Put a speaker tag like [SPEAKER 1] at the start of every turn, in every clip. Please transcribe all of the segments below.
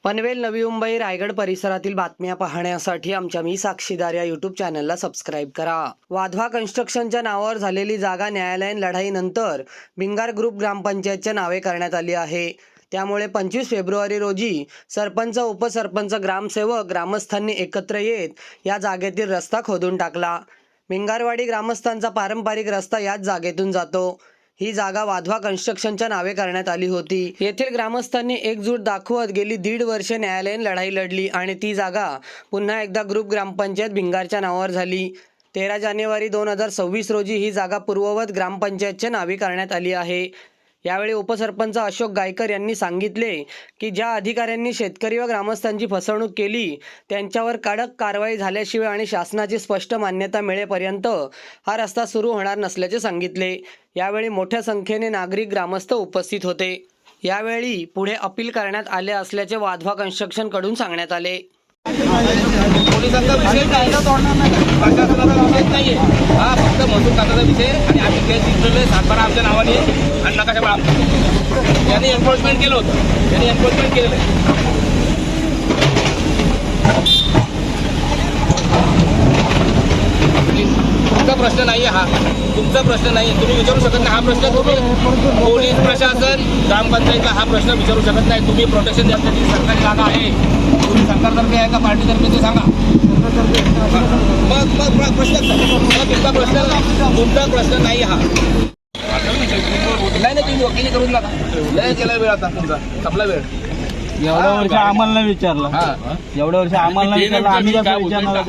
[SPEAKER 1] पनवेल, नवी मुंबई, रायगड परिसरातील बातम्या पाहण्यासाठी आमच्या मी साक्षीदार या यूट्यूब चॅनलला सबस्क्राईब करा। वाधवा कन्स्ट्रक्शनच्या नावावर झालेली जागा न्यायालयीन लढाईनंतर भिंगार ग्रुप ग्रामपंचायतच्या नावे करण्यात आली आहे। त्यामुळे 25 फेब्रुवारी रोजी सरपंच, उपसरपंच, ग्रामसेवक, ग्रामस्थांनी एकत्र येत या जागेतील रस्ता खोदून टाकला। भिंगारवाडी ग्रामस्थांचा पारंपरिक रस्ता याच जागेतून जातो। ही जागा वाधवा कन्स्ट्रक्शनच्या नावे करण्यात आली होती। येथील ग्रामस्थांनी एकजूट दाखवत गेली 1.5 वर्षे न्यायालयीन लढाई लढली आणि ती जागा पुन्हा एकदा ग्रुप ग्रामपंचायत भिंगारच्या नावावर झाली। 13 जानेवारी 2026 रोजी ही जागा पूर्ववत ग्रामपंचायतच्या नावे करण्यात आली आहे। यावेळी उपसरपंच अशोक गायकर यांनी सांगितले की ज्या अधिकाऱ्यांनी शेतकरी व ग्रामस्थांची फसवणूक केली त्यांच्यावर कडक कारवाई झाल्याशिवाय आणि शासनाची स्पष्ट मान्यता मिळेपर्यंत हा रस्ता सुरू होणार नसल्याचे सांगितले। यावेळी मोठ्या संख्येने नागरिक, ग्रामस्थ उपस्थित होते। यावेळी पुढे अपील करण्यात आले असल्याचे वाधवा कन्स्ट्रक्शन कडून सांगण्यात आले।
[SPEAKER 2] पोलिसांचा विषय कायदा तोडणार नाही, प्रशासनाचा विषय नाहीये हा, फक्त महसूल खात्याचा विषय। आणि आम्ही केस जिंकलेलो 7/12 आमच्या नावाने आणि नकाशा यांनी एन्फोर्समेंट केलं होतं, यांनी एन्फोर्समेंट केलेलं आहे। तुमचा प्रश्न नाहीये हा, तुमचा प्रश्न नाही, तुम्ही विचारू शकत नाही हा प्रश्न। तुम्ही पोलीस प्रशासन, ग्रामपंचायतला हा प्रश्न विचारू शकत नाही। तुम्ही प्रोटेक्शन द्यायची सरकारी जागा आहे, तुम्ही सरकारतर्फे आहे का पार्टीतर्फे ते सांगा। मग तुमचा प्रश्न नाही हा। नाही तुम्ही वकिली करून नका, लय केला वेळ आता तुमचा, संपला वेळ।
[SPEAKER 3] एवढ्या वर्ष आम्हाला नाही विचारलं, एवढ्या वर्ष आम्हाला नाही विचारलं, आम्ही कसं विचारणार?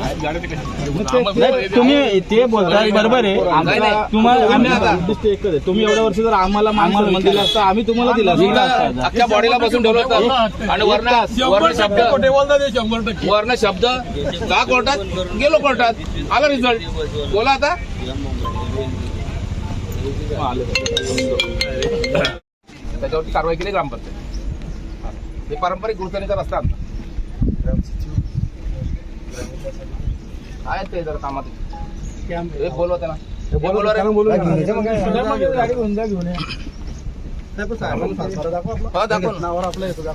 [SPEAKER 3] तुम्ही ते बोलताय बरोबर आहे, तुम्हाला तुम्ही एवढ्या वर्ष जर आम्हाला माणूस दिला असता आम्ही तुम्हाला दिला असता।
[SPEAKER 2] अख्ख्या बॉडीला बसून ठेवलं होतं आणि वर्ण शब्द का कोर्टात गेलो, कोर्टात आला रिझल्ट, बोला आता। त्याच्यावरती कारवाई केली ग्रामपंचायत। हे पारंपरिक गुरुजनीचा रस्ता आहे ते जरा कामात हे बोलवत ना,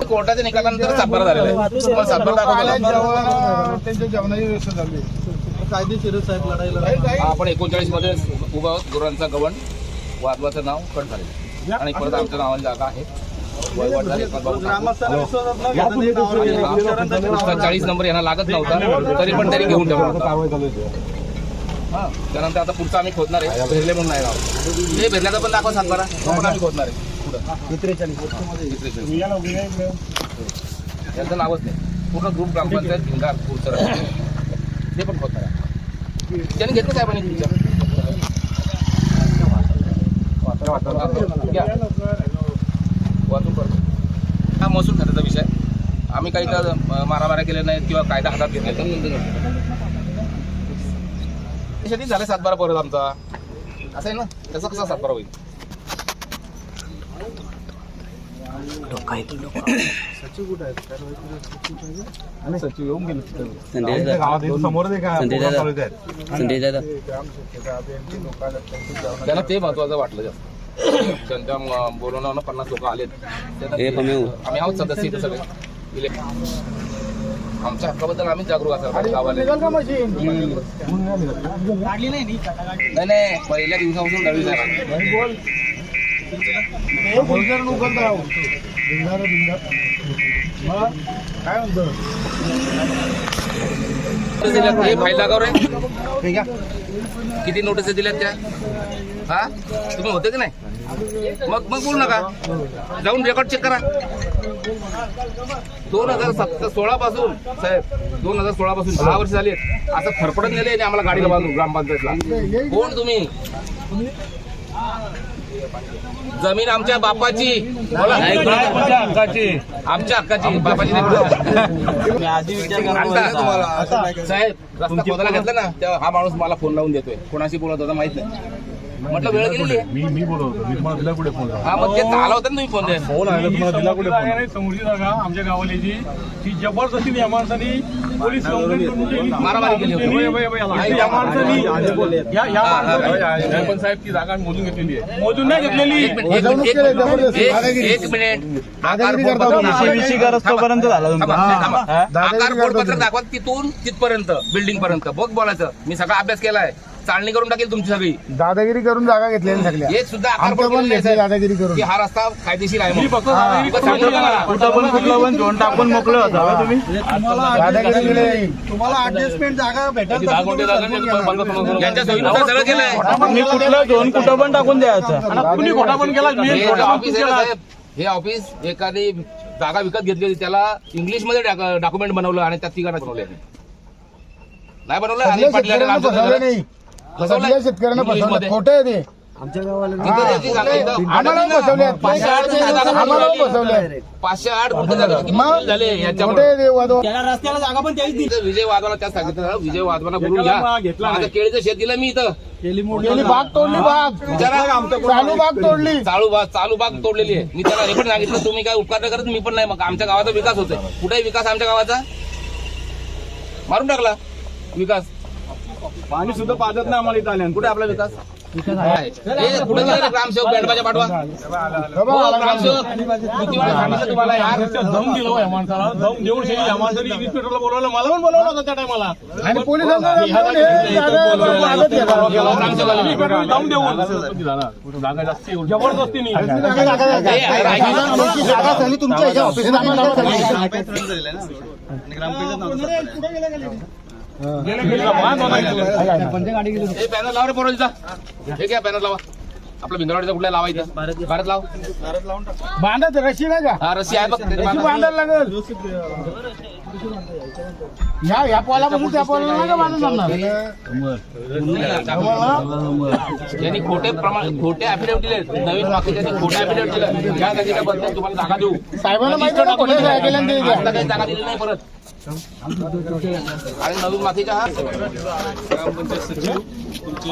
[SPEAKER 2] कोर्टाच्या निकालानंतर सातबारा झालेला आहे, सातबारा दाखवला
[SPEAKER 4] त्यांच्या जेवणाची व्यवस्था झाली, कायदेशीर साहेब लढाईला
[SPEAKER 2] आपण 39 मध्ये उभा आहोत। गुरांचा गवण, वाधवाचं नाव कट झाले आणि परत आमच्या नावाची जागा आहे। 40 नंबर यांना लागत नव्हता तरी पण त्यांनी घेऊन ठेवला। त्यानंतर आता पुढचा आम्ही खोदणार आहे, भेरले म्हणून आहे नाव, हे भेरल्याचा पण दाखवा सातबारा, पण आम्ही खोदणार आहे यांचं नावच नाही, पूर्ण ग्रुप ग्रामपंचायत भिंगार पुढचं ते पण खोदणार आहे। त्यांनी घेतलं साहेबांनी तुमच्या वाचून करतो। हा महसूल खात्याचा विषय, आम्ही काही तर मारामाऱ्या केल्या नाहीत किंवा कायदा हातात घेतला शेती झाले 7/12 परत आमचा, असं आहे ना, त्याचा कसा 7/12 होईल?
[SPEAKER 4] सचिव येऊन गेले
[SPEAKER 2] त्यांना ते महत्वाचं वाटलं जास्त। त्यांच्या बोलवण्यावर 50 लोक आलेत, आम्ही आहोत सदस्य इथे सगळे। आमच्या हक्काबद्दल आम्ही जागरूक असाल गावाला। नाही पहिल्या दिवसापासून नवीन
[SPEAKER 4] काय म्हणतो
[SPEAKER 2] फाईल दाखव रे, किती नोटीस दिल्यात त्या? हा तुम्ही होते की नाही? मग बोलू नका, जाऊन रेकॉर्ड चेक करा। 2016 पासून साहेब, 2016 पासून 10 वर्ष झाली असं फरफडत नेले आम्हाला गाडीला बांधून ग्रामपंचायतला। कोण तुम्ही? जमीन आमच्या बापाची, आमच्या हक्काची, बापाची साहेब। रस्ता खोदायला घेतला ना तेव्हा हा माणूस मला फोन लावून देतोय, कोणाशी बोलत होता माहित नाही, म्हटलं वेळ गेलेली आहे.
[SPEAKER 5] मी बोलवतो, मी तुम्हाला दिला कुठे फोन
[SPEAKER 2] हा मग ते आला होता ना तुम्ही फोन द्यायला.
[SPEAKER 5] फोन आला तुम्हाला दिला कुठे फोन
[SPEAKER 6] आणि समोरची जागा आमच्या गावाची ती जबरदस्तीने या माणसाने पोलीस कंप्लेंट करून केली.
[SPEAKER 2] मारामारी केली होती.
[SPEAKER 6] या माणसाने
[SPEAKER 5] पण साहेब ती जागा आम्ही मोजून घेतलेली आहे.
[SPEAKER 6] मोजून नाही घेतलेली.
[SPEAKER 2] एक मिनिट आकार
[SPEAKER 3] करतोपर्यंत झाला तुमचा.
[SPEAKER 2] आकार बोर्डपत्र दाखवा तिथून तिथपर्यंत बिल्डिंग पर्यंत बघ बोलायचं. मी सगळा अभ्यास केलाय. चालणी करून टाकेल तुमची सगळी.
[SPEAKER 4] दादागिरी करून जागा घेतलेल्या सगळ्या
[SPEAKER 2] एक सुद्धा आकार
[SPEAKER 4] आमच्या
[SPEAKER 2] बोर्ड
[SPEAKER 4] पण
[SPEAKER 2] केलेला
[SPEAKER 4] घेतली
[SPEAKER 2] नाही
[SPEAKER 4] दादागिरी करून.
[SPEAKER 2] की हा रस्ता कायदेशीर आहे म्हणून.
[SPEAKER 6] फक्त दादागिरी
[SPEAKER 2] उगाच
[SPEAKER 6] करून
[SPEAKER 2] सांगू नका मला.
[SPEAKER 3] कुठं पण घेऊन टाकून मोकळं होता का तुम्ही?
[SPEAKER 4] दादागिरी केली. तुम्हाला ऍडजस्टमेंट जागा भेटेल
[SPEAKER 5] दहा कोटी जागा नाही, बंद करून
[SPEAKER 2] यांच्या सोयीनुसार सगळं केलंय.
[SPEAKER 3] मी कुठलं घेऊन कुठं पण टाकून द्यायचं.
[SPEAKER 6] आणि कुणी खोटा पण केला. मी
[SPEAKER 2] हे
[SPEAKER 6] खोटा पण
[SPEAKER 2] ऑफिस आहे ना
[SPEAKER 6] केला.
[SPEAKER 2] साहेब, हे ऑफिस एखादी जागा विकत घेतली होती त्याला इंग्लिश मध्ये डॉक्युमेंट बनवलं आणि त्यात तिघांना बनवले. नाही बनवलं आणि
[SPEAKER 4] शेतकऱ्यांना फसवलं नाही. सगळ्या शेतकऱ्यांना फसवलं. खोटं आहे ते. आम्हाला फसवले.
[SPEAKER 2] 508 गुंठे झाले
[SPEAKER 4] खोटं आहे ते वादवा.
[SPEAKER 6] रस्त्याला जागा पण त्याच दिली.
[SPEAKER 2] विजय वाधवाला त्या सांगितलं विजय वाधवाला बोलून घ्या. माझं केळीचं शेत दिलं मी इथं.
[SPEAKER 4] गेली बाग तोडली बाग. चालू बाग तोडली.
[SPEAKER 2] चालू बाग तोडलेली आहे. मी त्याला हे पण सांगितलं तुम्ही काय उपकार करत मी पण नाही. मग आमच्या गावाचा विकास होतोय. कुठेही विकास आमच्या गावाचा मारून टाकला विकास.
[SPEAKER 3] पाणी सुद्धा पाजत नाही आम्हाला इथं आल्यानंतर.
[SPEAKER 2] कुठे आपला विकास आहे? हे कुठे गेले ग्रामसेवक बँडबाजा पाठवा. हो, ग्रामसेवक किती वेळा सांगितलं तुम्हाला यार.
[SPEAKER 6] दम दिलं या माणसाला. दम देऊन शेती या माणसाने इन्स्पेक्टरला बोलवलं. मला पण बोलवलं होतं त्या टायमाला.
[SPEAKER 4] आणि पोलिसांना जाऊन हे जागा मागत घेतला.
[SPEAKER 6] इन्स्पेक्टरने दम देऊन
[SPEAKER 5] जागा जास्त आहे.
[SPEAKER 6] जबरदस्तीने.
[SPEAKER 4] जागा झाली तुमच्या ह्याच्या ऑफिसात आम्ही जागा झाली.
[SPEAKER 2] हे पॅनल लावा रे पोरांचा. हे घ्या पॅनल लावा. आपला भिंगरवाडीचा कुठला लावायचा भारत लाव.
[SPEAKER 4] बांधत रशी नाही का?
[SPEAKER 2] हा रस्सी आहे बघ.
[SPEAKER 4] बांधायला लागल. ह्या पोलापासून त्या पोलाला नाही का बांधून जमणार?
[SPEAKER 2] यांनी खोटे ऍफिडेव्हिट दिले. नवीन मागच्या खोटे ऍफिडेव्हिट दिले. ज्या जागेच्या बद्दल तुम्हाला जागा देऊ.
[SPEAKER 4] साहेबांना माहिती आहे ना खोटं काय केलं आणि ते द्या.
[SPEAKER 2] आता काही जागा दिली नाही परत. आणि नवीन मातीचा हा
[SPEAKER 6] ग्रामपंचायत सचिव तुमचे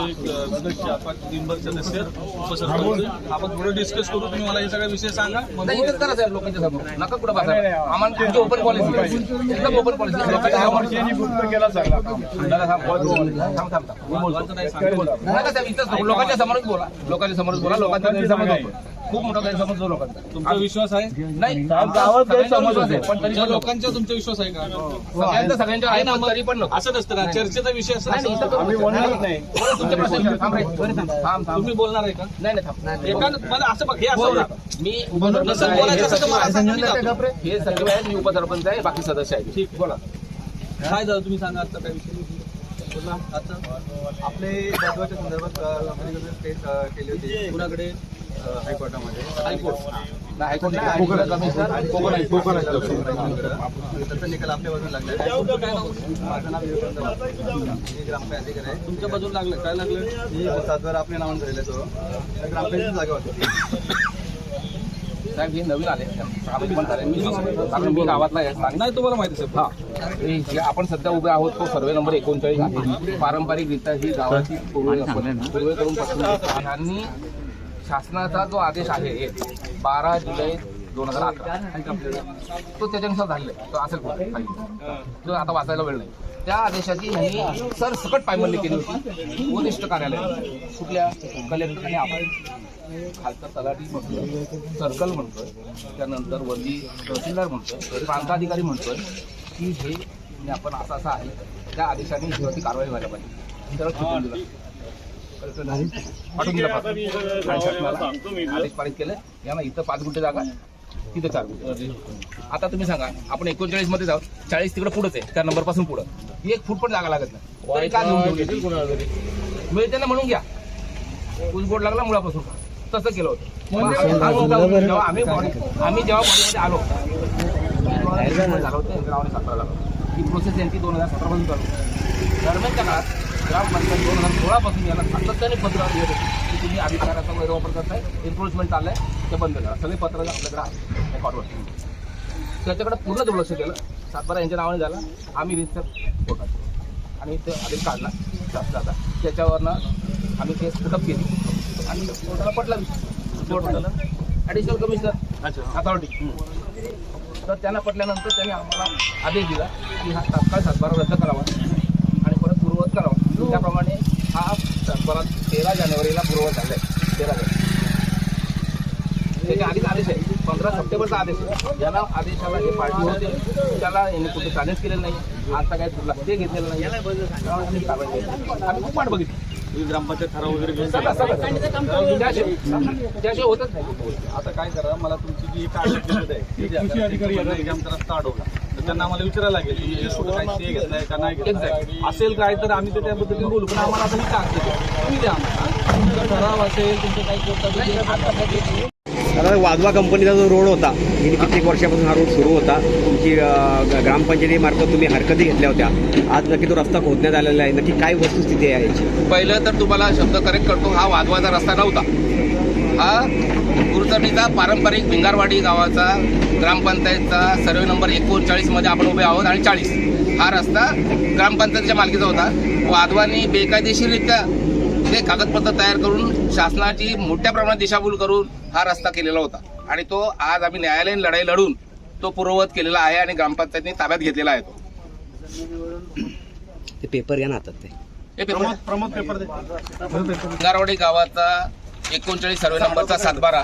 [SPEAKER 6] मेंबर सदस्य आपण थोडं डिस्कस करू. तुम्ही मला हे सगळे विषय सांगा.
[SPEAKER 2] नाही, इथंच करा साहेब लोकांच्या समोर. नका कुठं बसा. आम्हाला तुमची ओपन पॉलिसी एकदम ओपन पॉलिसी लोकांच्या समोर. नका साहेब इथंच लोकांच्या समोरच बोला. लोकांच्या समोरच बोला. लोकांचा गैरसमज होतो. खूप मोठा गैरसमज होतो लोकांचा.
[SPEAKER 6] तुमचा विश्वास आहे?
[SPEAKER 2] नाही
[SPEAKER 3] गावात गैरसमज होते.
[SPEAKER 2] पण तरी पण
[SPEAKER 6] लोकांच्या तुमचा विश्वास आहे का?
[SPEAKER 2] सगळ्यांच्या आहे ना, तरी पण नको.
[SPEAKER 6] असं नसतं ना. चर्चेचा विषय असं
[SPEAKER 2] नाही, इथं
[SPEAKER 6] आम्ही बोलणार नाही.
[SPEAKER 2] तुमच्या प्रश्न थांब रे. थांब.
[SPEAKER 6] तुम्ही बोलणार आहे का?
[SPEAKER 2] नाही थांब.
[SPEAKER 6] एका मला असं बघ हे असं होणार.
[SPEAKER 2] मी
[SPEAKER 6] नसेल बोलायचं असं तर मला सांगा, मी जातो.
[SPEAKER 2] हे सगळे आहेत. मी उपसरपंच आहे. बाकी सदस्य आहेत. ठीक बोला.
[SPEAKER 6] काय झालं तुम्ही सांगा आता काय विषय बोला. आता
[SPEAKER 7] आपले महत्वाच्या संदर्भात केस केली होती कुणाकडे हायकोर्टामध्ये.
[SPEAKER 2] हायकोर्ट नाही, कमिशनर कोकण
[SPEAKER 7] त्याचा निकाल आपल्या बाजूला लागला. माझं नाव विवेकानंद वाघ. मी ग्रामपंचायत अधिकारी आहे.
[SPEAKER 6] तुमच्या बाजूला लागलं काय लागलं?
[SPEAKER 7] मी 7 आपल्या नावानं झालेलं तो ग्रामपंचायत जागा होती.
[SPEAKER 2] साहेब हे नवीन आले. पण झाले. कारण मी गावातला आहे.
[SPEAKER 6] नाही तुम्हाला माहिती आहे
[SPEAKER 2] हा हे आपण सध्या उभे आहोत तो सर्वे नंबर 39 आहे. पारंपरिकरित्या ही गावाची पूर्वे करून पासून यांनी शासनाचा जो आदेश आहे 12 जुलै 2018 तो त्याच्यानुसार झालेला आहे. तो असेल जो आता वाचायला वेळ नाही. त्या आदेशाची यांनी सरसकट पायमल्ली केली होती. वरिष्ठ कार्यालयाने कुठल्या कलेक्टर आणि आपण खालचा तलाठी म्हणतोय, सर्कल म्हणतोय, त्यानंतर वरती तहसीलदार म्हणतोय, प्रांताधिकारी म्हणतोय की हे आपण असं आहे. त्या आदेशाने याच्यावरती कारवाई व्हायला पाहिजे. सरळ ठेवून दिला. पाठवून दिला. आदेश पारित केलं. यांना इथं 5 गुंठे जागा, तिथं 4 गुंठे. आता तुम्ही सांगा आपण 39 मध्ये जाऊ. 40 तिकडे पुढेच आहे. त्या नंबर पासून पुढं 1 फूट पण जागा लागत नाही. तरी का घेऊन ठेवली? मिळते ना म्हणून घ्या. ऊसगोड लागला मुळापासून. तसं केलं होतं. जेव्हा आम्ही बॉडीमध्ये आलो झालं होतं गावाने 17 लागलो. ही प्रोसेस यांची 2017 पासून चालू. दरम्यानच्या काळात ग्रामपंचायत 2016 पासून यांना सातत्याने पत्र येत होते की तुम्ही अधिकाराचा गैरवापर करताय, एन्फोर्समेंट चाललंय, ते बंद करा. सगळे पत्र आपल्याकडे रेकॉर्डवर. त्याच्याकडे पूर्ण दुर्लक्ष केलं. 7 यांच्या नावाने झाला. आम्ही रितसर कोर्टात आणि ते आदेश काढला शासनाचा. त्याच्यावरनं आम्ही केस पुटअप केली. आणि कोर्टाला पटला ऍडिशनल कमिशनर अथॉरिटी. तर त्यांना पटल्यानंतर त्यांनी आम्हाला आदेश दिला की हा तात्काळ सातबारा रद्द करावा आणि परत पूर्ववत करावा. त्याप्रमाणे हा सातबारा 13 जानेवारीला पूर्ववत झाला आहे. 13 जानेवारी त्याच्या आधीच आदेश आहे. 15 सप्टेंबरचा आदेश आहे. ज्याला आदेशाला हे पार्टी होते त्याला यांनी कुठे चॅलेंज केलेलं नाही. आता काय लक्ष घेतलेलं नाही. त्यामुळे आम्ही कारवाई केली. आम्ही खूप वाट बघितली.
[SPEAKER 6] ग्रामपंचायत ठराव वगैरे
[SPEAKER 2] त्याशिवाय होतच नाही.
[SPEAKER 6] आता काय करा, मला तुमची जी कागद आहे ती द्या. कृषी अधिकारी आमचा रस्ता अडवला तर त्यांना आम्हाला विचारायला लागेल की कुठं काही स्टे घेतलाय का नाही घेतलाय. असेल काय तर आम्ही ते त्याबद्दल बोलू, पण आम्हाला आता ही कागद द्या. तुम्ही द्या आम्हाला. तुमचा ठराव असेल, तुमचं काही कोर्टाचं
[SPEAKER 8] आता वाधवा कंपनीचा जो रोड होता, गेली कित्येक वर्षापासून हा रोड सुरू होता. तुमची ग्रामपंचायतीमार्फत तुम्ही हरकती घेतल्या होत्या. आज नक्की तो रस्ता खोदण्यात आलेला आहे. नक्की काय वस्तुस्थिती आहे याची?
[SPEAKER 2] पहिलं तर तुम्हाला शब्द करेक्ट करतो, हा वाधवाचा रस्ता नव्हता. हा गुरुचरणीचा पारंपरिक भिंगारवाडी गावाचा ग्रामपंचायतचा सर्वे नंबर 39 मध्ये आपण उभे आहोत आणि 40 हा रस्ता ग्रामपंचायतीच्या मालकीचा होता. वाधवांनी बेकायदेशीररित्या ते कागदपत्र तयार करून शासनाची मोठ्या प्रमाणात दिशाभूल करून हा रस्ता केलेला होता आणि तो आज आम्ही न्यायालयीन लढाई लढून तो पूर्ववत केलेला आहे आणि ग्रामपंचायतीने ताब्यात घेतलेला आहे.
[SPEAKER 8] ते पेपर या ना हातात ते.
[SPEAKER 2] हे पेपर
[SPEAKER 6] प्रमोद पेपर दे.
[SPEAKER 2] भिंगारवाडी गावाचा 39 सर्वे नंबरचा 7/12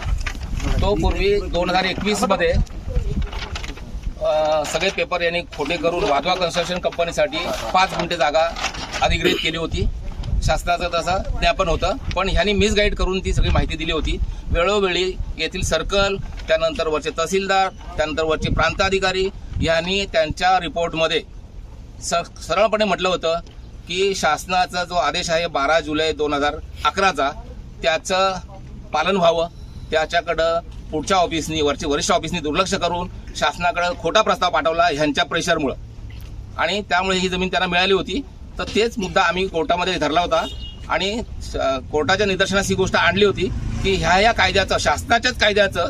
[SPEAKER 2] तो पूर्वी 2021 मध्ये सगळे पेपर यांनी खोटे करून वाधवा कन्स्ट्रक्शन कंपनीसाठी 5 गुंठे जागा अधिग्रहित केली होती. शासनाचं तसं ज्ञापन होतं, पण ह्यांनी मिसगाईड करून ती सगळी माहिती दिली होती. वेळोवेळी येथील सर्कल, त्यानंतर वरचे तहसीलदार, त्यानंतर वरचे प्रांत अधिकारी यांनी त्यांच्या रिपोर्टमध्ये सरळपणे म्हटलं होतं की शासनाचा जो आदेश आहे 12 जुलै 2011चा त्याचं पालन व्हावं. त्याच्याकडं पुढच्या ऑफिसनी, वरच्या वरिष्ठ ऑफिसनी दुर्लक्ष करून शासनाकडं खोटा प्रस्ताव पाठवला ह्यांच्या प्रेशरमुळं आणि त्यामुळे ही जमीन त्यांना मिळाली होती. तर तेच मुद्दा आम्ही कोर्टामध्ये धरला होता आणि कोर्टाच्या निदर्शनास ही गोष्ट आणली होती की ह्या कायद्याचं, शासनाच्याच कायद्याचं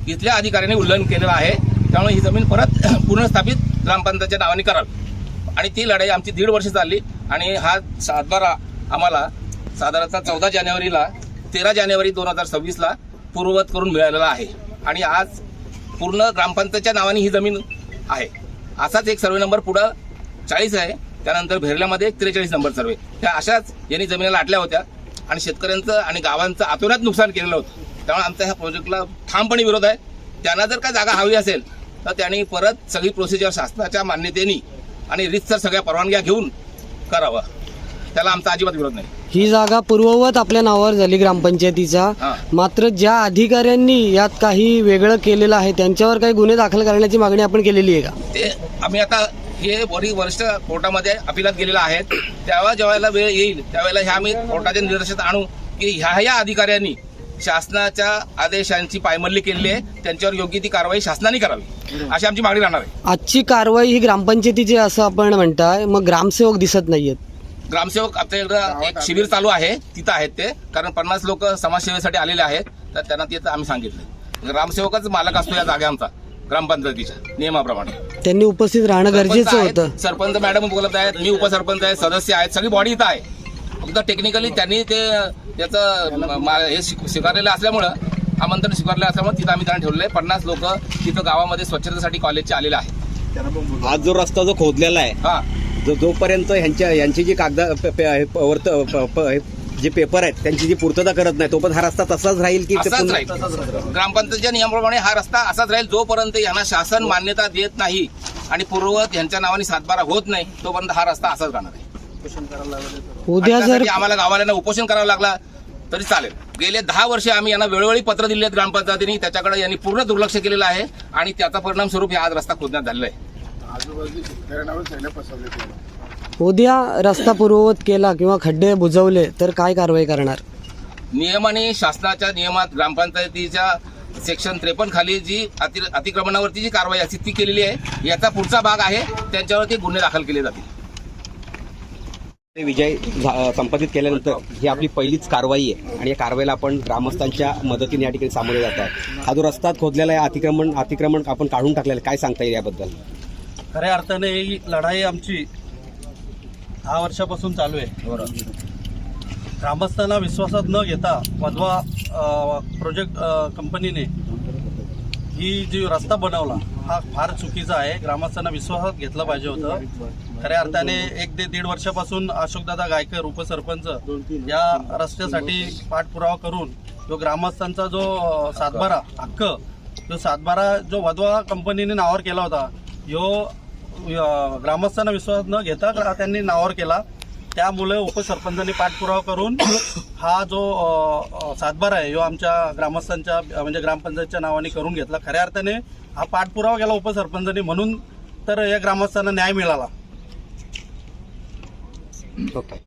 [SPEAKER 2] इथल्या अधिकाऱ्यांनी उल्लंघन केलेलं आहे. त्यामुळे ही जमीन परत पुनर्स्थापित ग्रामपंचायतच्या नावाने करावी आणि ती लढाई आमची 1.5 वर्ष चालली आणि हा 7/12 आम्हाला साधारणतः 14 जानेवारीला 13 जानेवारी 2026ला पूर्ववत करून मिळालेला आहे आणि आज पूर्ण ग्रामपंचायतच्या नावाने ही जमीन आहे. असाच एक सर्वे नंबर पुढं 40 आहे. त्यानंतर भेरल्यामध्ये 43 नंबर सर्वे. त्या अशाच यांनी जमिनीला लाटल्या होत्या आणि शेतकऱ्यांचं आणि गावांचं अतोनात नुकसान केलेलं होतं. त्यामुळे आमच्या ह्या प्रोजेक्टला ठामपणे विरोध आहे. त्यांना जर का जागा हवी असेल तर त्यांनी परत सगळी प्रोसिजर शासनाच्या मान्यतेने आणि रीतसर सगळ्या परवानग्या घेऊन करावं. त्याला आमचा अजिबात विरोध नाही.
[SPEAKER 1] ही जागा पूर्ववत आपल्या नावावर झाली ग्रामपंचायतीचा. मात्र ज्या अधिकाऱ्यांनी यात काही वेगळं केलेलं आहे त्यांच्यावर काही गुन्हे दाखल करण्याची मागणी आपण केलेली आहे का?
[SPEAKER 2] ते आम्ही आता हे वरिष्ठ कोर्टामध्ये अपिलात गेलेलं आहेत. तेव्हा जेव्हा वेळ येईल त्यावेळेला ह्या आम्ही कोर्टाच्या निदर्शनात आणू की ह्या अधिकाऱ्यांनी शासनाच्या आदेशांची पायमल्ली केलेली आहे. त्यांच्यावर योग्य ती कारवाई शासनाने करावी अशी आमची मागणी राहणार आहे.
[SPEAKER 1] आजची कारवाई ही ग्रामपंचायतीची असं आपण म्हणताय, मग ग्रामसेवक दिसत नाहीयेत.
[SPEAKER 2] ग्रामसेवक आपल्या इकडं एक शिबिर चालू आहे, तिथं आहेत ते, कारण 50 लोक समाजसेवेसाठी आलेले आहेत. तर त्यांना तिथं आम्ही सांगितलं ग्रामसेवकच मालक असतो या जागांचा ग्रामपंचायतीच्या नियमाप्रमाणे.
[SPEAKER 1] त्यांनी उपस्थित राहणं गरजेचं होतं.
[SPEAKER 2] सरपंच मॅडम बोलत आहेत, मी उपसरपंच आहे, सदस्य आहेत, सगळी बॉडी इथं आहे. फक्त टेक्निकली त्यांनी ते त्याचं हे स्वीकारलेलं असल्यामुळं, आमंत्रण स्वीकारलं असल्यामुळे तिथं आम्ही त्यांना ठेवलेलं आहे. 50 लोक तिथं गावामध्ये स्वच्छतेसाठी कॉलेजचे आलेले आहेत.
[SPEAKER 8] आज जो रस्ता जो खोदलेला आहे,
[SPEAKER 2] हा,
[SPEAKER 8] जोपर्यंत यांची जी जे पेपर आहेत त्यांची जी पूर्तता करत नाही तोपर्यंत हा रस्ता तसाच राहील की
[SPEAKER 2] असाच राहील. ग्रामपंचायतीच्या नियमाप्रमाणे हा रस्ता असाच राहील जोपर्यंत यांना शासन मान्यता देत नाही आणि पूर्ववत यांच्या नावाने 7/12 होत नाही तोपर्यंत हा रस्ता असाच राहणार आहे.
[SPEAKER 1] उद्या जर
[SPEAKER 2] त्यासाठी आम्हाला गावाल्यांना उपोषण करावं लागला तरी चालेल. गेले 10 वर्षे आम्ही यांना वेळोवेळी पत्र दिले आहेत ग्रामपंचायतीने, त्याच्याकडे यांनी पूर्ण दुर्लक्ष केलेलं आहे आणि त्याचा परिणाम स्वरूप आज रस्ता खोदण्यात झालेला आहे.
[SPEAKER 1] उद्या रस्ता पूर्ववत केला किंवा खड्डे बुजवले तर काय कारवाई करणार?
[SPEAKER 2] नियमाने शासनाच्या नियमात ग्रामपंचायतीच्या सेक्शन 53 खाली जी अतिक्रमणावरती जी कारवाई असते ती केलेली आहे. याचा पुढचा भाग आहे, त्यांच्यावरती गुन्हे दाखल केले जातील.
[SPEAKER 8] विजय संपादित केल्यानंतर ही आपली पहिलीच कारवाई आहे आणि या कारवाईला आपण ग्रामस्थांच्या मदतीने या ठिकाणी सामोरे जात आहे. हा जो रस्ता खोदलेला आहे, अतिक्रमण आपण काढून टाकलेलं, काय सांगता येईल याबद्दल?
[SPEAKER 3] खऱ्या अर्थाने ही लढाई आमची 10 वर्षापासून चालू आहे.
[SPEAKER 6] ग्रामस्थांना विश्वासात न घेता वाधवा प्रोजेक्ट कंपनीने ही जी रस्ता बनवला हा फार चुकीचा आहे. ग्रामस्थांना विश्वासात घेतलं पाहिजे होतं. खऱ्या अर्थाने 1 ते 1.5 वर्षापासून अशोकदादा गायकर उपसरपंच या रस्त्यासाठी पाठपुरावा करून जो ग्रामस्थांचा जो सातबारा हक्क जो सातबारा जो वाधवा कंपनीने नावावर केला होता ग्रामस्थांना विश्वासात न घेता त्यांनी नावावर केला. त्यामुळे उपसरपंचांनी पाठपुरावा करून हा जो सातबारा आहे ह्यो आमच्या ग्रामस्थांच्या म्हणजे ग्रामपंचायतच्या नावाने करून घेतला. खऱ्या अर्थाने हा पाठपुरावा केला उपसरपंचांनी म्हणून तर या ग्रामस्थांना न्याय मिळाला.